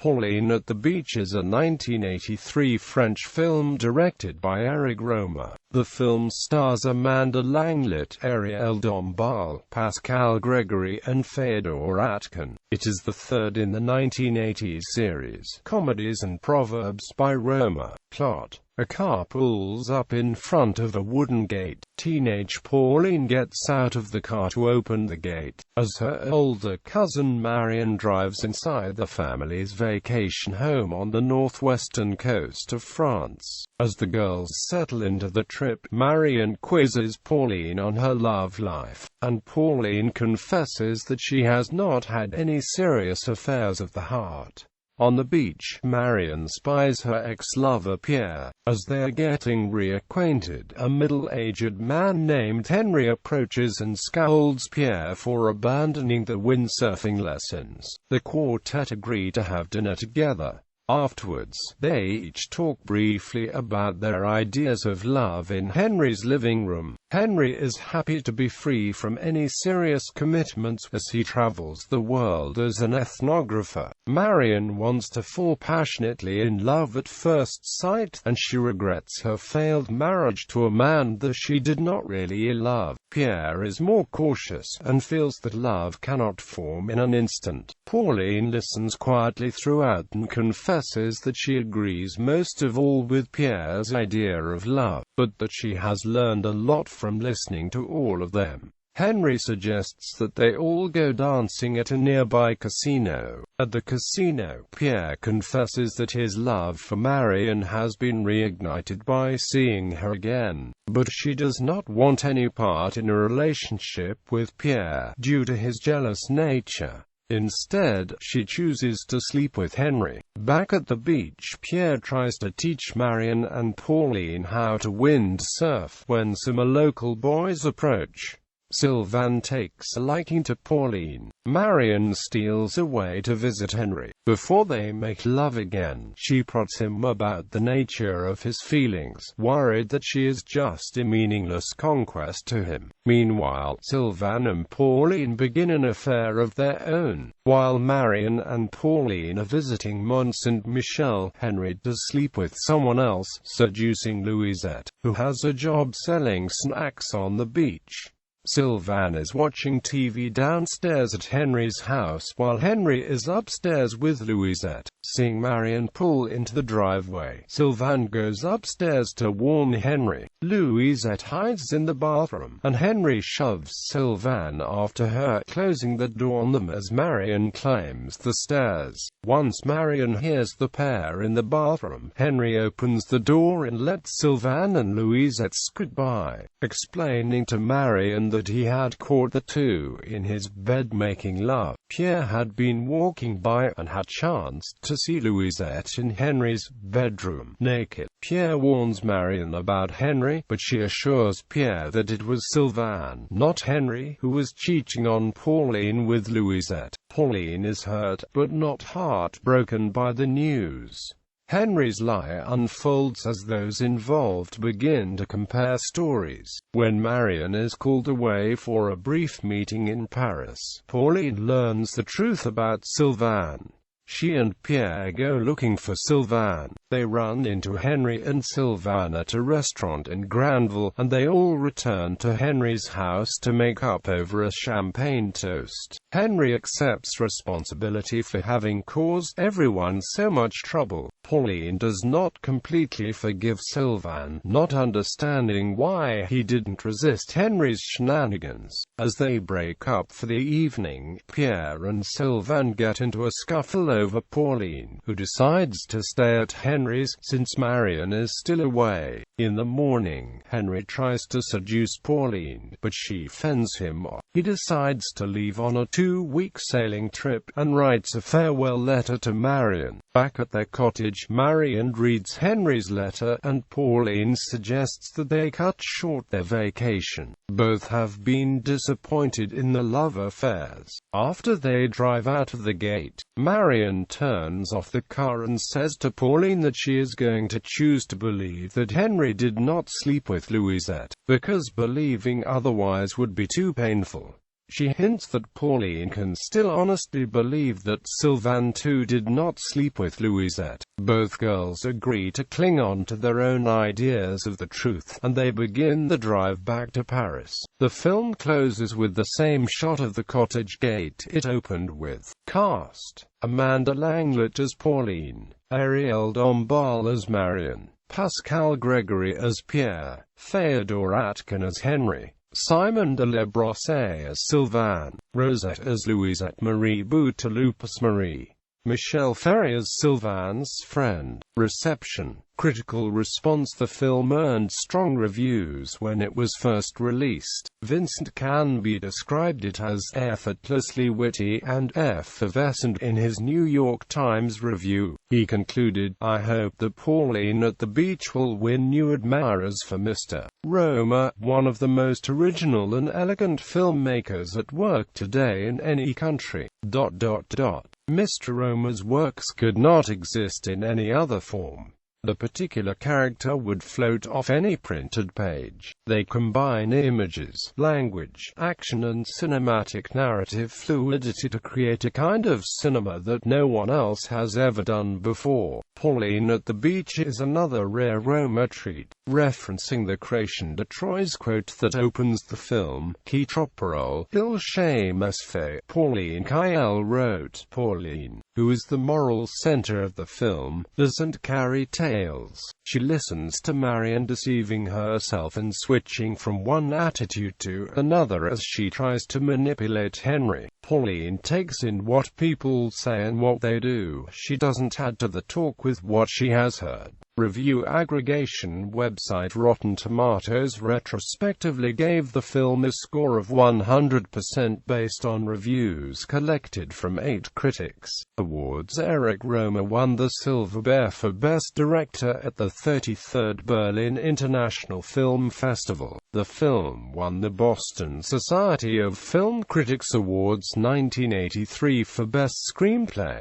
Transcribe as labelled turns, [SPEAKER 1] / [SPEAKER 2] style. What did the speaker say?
[SPEAKER 1] Pauline at the Beach is a 1983 French film directed by Éric Rohmer. The film stars Amanda Langlet, Arielle Dombasle, Pascal, Greggory, and Féodor Atkine. It is the third in the 1980s series, Comedies and Proverbs by Rohmer. Plot: a car pulls up in front of a wooden gate. Teenage Pauline gets out of the car to open the gate, as her older cousin Marion drives inside the family's vacation home on the northwestern coast of France. As the girls settle into the trip, Marion quizzes Pauline on her love life, and Pauline confesses that she has not had any serious affairs of the heart. On the beach, Marion spies her ex-lover Pierre. As they are getting reacquainted, a middle-aged man named Henry approaches and scolds Pierre for abandoning the windsurfing lessons. The quartet agree to have dinner together. Afterwards, they each talk briefly about their ideas of love in Henry's living room. Henry is happy to be free from any serious commitments as he travels the world as an ethnographer. Marion wants to fall passionately in love at first sight, and she regrets her failed marriage to a man that she did not really love. Pierre is more cautious, and feels that love cannot form in an instant. Pauline listens quietly throughout and confesses that she agrees most of all with Pierre's idea of love, but that she has learned a lot from listening to all of them. Henry suggests that they all go dancing at a nearby casino. At the casino, Pierre confesses that his love for Marion has been reignited by seeing her again, but she does not want any part in a relationship with Pierre due to his jealous nature. Instead, she chooses to sleep with Henry. Back at the beach, Pierre tries to teach Marion and Pauline how to windsurf when some local boys approach. Sylvain takes a liking to Pauline. Marion steals away to visit Henry. Before they make love again, she prods him about the nature of his feelings, worried that she is just a meaningless conquest to him. Meanwhile, Sylvain and Pauline begin an affair of their own. While Marion and Pauline are visiting Mont Saint-Michel, Henry does sleep with someone else, seducing Louisette, who has a job selling snacks on the beach. Sylvain is watching TV downstairs at Henry's house while Henry is upstairs with Louisette. Seeing Marion pull into the driveway, Sylvain goes upstairs to warn Henry. Louisette hides in the bathroom, and Henry shoves Sylvain after her, closing the door on them as Marion climbs the stairs. Once Marion hears the pair in the bathroom, Henry opens the door and lets Sylvain and Louisette goodbye, explaining to Marion that he had caught the two in his bed making love. Pierre had been walking by and had chanced to see Louisette in Henry's bedroom, naked. Pierre warns Marion about Henry, but she assures Pierre that it was Sylvain, not Henry, who was cheating on Pauline with Louisette. Pauline is hurt, but not heartbroken by the news. Henry's lie unfolds as those involved begin to compare stories. When Marion is called away for a brief meeting in Paris, Pauline learns the truth about Sylvain. She and Pierre go looking for Sylvain. They run into Henry and Sylvain at a restaurant in Granville, and they all return to Henry's house to make up over a champagne toast. Henry accepts responsibility for having caused everyone so much trouble. Pauline does not completely forgive Sylvain, not understanding why he didn't resist Henry's shenanigans. As they break up for the evening, Pierre and Sylvain get into a scuffle over Pauline, who decides to stay at Henry's since Marion is still away. In the morning, Henry tries to seduce Pauline, but she fends him off. He decides to leave on a 2-week sailing trip, and writes a farewell letter to Marion. Back at their cottage, Marion reads Henry's letter, and Pauline suggests that they cut short their vacation. Both have been disappointed in the love affairs. After they drive out of the gate, Marion turns off the car and says to Pauline that she is going to choose to believe that Henry did not sleep with Louisette, because believing otherwise would be too painful. She hints that Pauline can still honestly believe that Sylvain too did not sleep with Louisette. Both girls agree to cling on to their own ideas of the truth, and they begin the drive back to Paris. The film closes with the same shot of the cottage gate it opened with. Cast: Amanda Langlet as Pauline, Arielle Dombasle as Marion, Pascal Greggory as Pierre, Féodor Atkine as Henry, Simon de la Brosse as Sylvain, Rosette as Louisette Marie Bouteloup as Marie, Michel Ferry as Sylvain's friend. Reception. Critical response. The film earned strong reviews when it was first released. Vincent Canby described it as effortlessly witty and effervescent in his New York Times review. He concluded, "I hope that Pauline at the Beach will win new admirers for Mr. Rohmer, one of the most original and elegant filmmakers at work today in any country." Mr. Rohmer's works could not exist in any other form. The particular character would float off any printed page. They combine images, language, action and cinematic narrative fluidity to create a kind of cinema that no one else has ever done before. Pauline at the Beach is another rare Rohmer treat. Referencing the Création de Troyes quote that opens the film, qui trop parole, il shame se fait. Pauline Kael wrote, "Pauline, who is the moral center of the film, doesn't carry tales. She listens to Marion deceiving herself and switching from one attitude to another as she tries to manipulate Henry. Pauline takes in what people say and what they do. She doesn't add to the talk with what she has heard." Review aggregation website Rotten Tomatoes retrospectively gave the film a score of 100% based on reviews collected from 8 critics. Awards. Éric Rohmer won the Silver Bear for Best Director at the 33rd Berlin International Film Festival. The film won the Boston Society of Film Critics Awards 1983 for Best Screenplay.